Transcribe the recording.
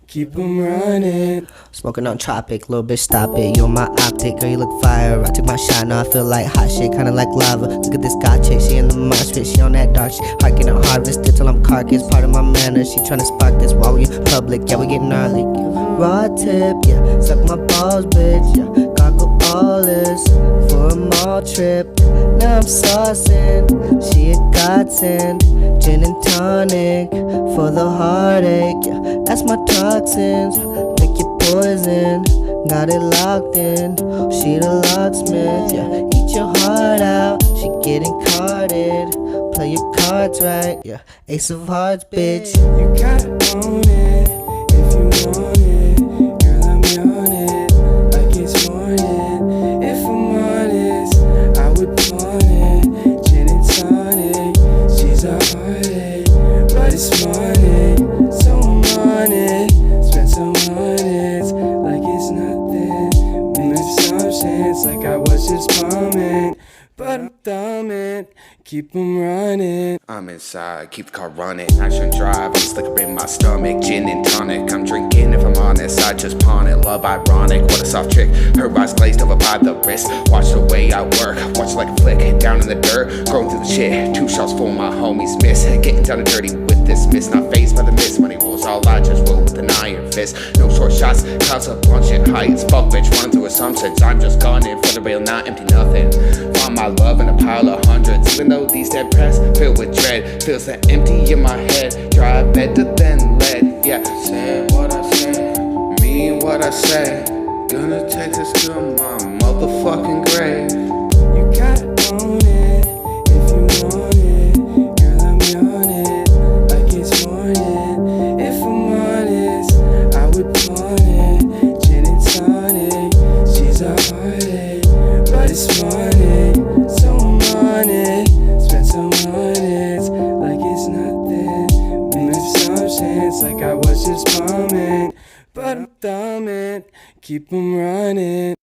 keep 'em running. Smoking on Tropic, little bitch stop it. You on my optic, girl you look fire. I took my shot, now I feel like hot shit, kinda like lava. Look at this god chick, she in the mosh pit, she on that dark shit. Harking on harvested till I'm carcass, part of my manners. She tryna spark this while we in public, yeah we get gnarly. Raw tip, yeah, suck my balls bitch, yeah. Goggle all this for a mall trip. Now I'm saucing, she a godsend. Gin and tonic for the heartache, yeah. That's my toxins, pick your poison. Got it locked in, she the locksmith, yeah. Eat your heart out, she getting carded. Play your cards right, yeah. Ace of hearts, bitch. You gotta own it if you want it. Girl, I'm on it like it's morning. If I'm honest, I would pawn it. Gin and tonic, she's a heartache, but it's morning, so I'm on it. Spend some minutes like it's nothing. Make assumptions like I was just bombing, but I'm thumbing, keep 'em running. I'm inside, keep the car running. I shouldn't drive, I'm slicker in my stomach. Gin and tonic, I'm drinking if I'm honest. I just pawn it, love ironic. What a soft trick, her eyes glazed over by the wrist. Watch the way I work, watch like a flick. Down in the dirt, going through the shit. 2 shots full, my homies miss. Getting down and dirty with this miss. Not phased by the miss, money rules. All I just will with an iron fist. No short shots, cause up on shit. High as fuck, bitch, running through assumptions. I'm just gunning for the real, not empty nothing. Find my love in a pile of hundreds. Even though these dead press filled with dread, feels that empty in my head. Dry better than lead, yeah. Saying what I say, mean what I say. Gonna take this to my motherfucking grave. You gotta own it if you want it. Girl, I'm on it like it's morning. If I'm honest, I would pawn it. Gin and tonic, she's a heartache, but it's morning, so I'm on it. Spend some minutes like it's nothing. Make assumptions like I was just bombing, but I'm thumbing, keep 'em running.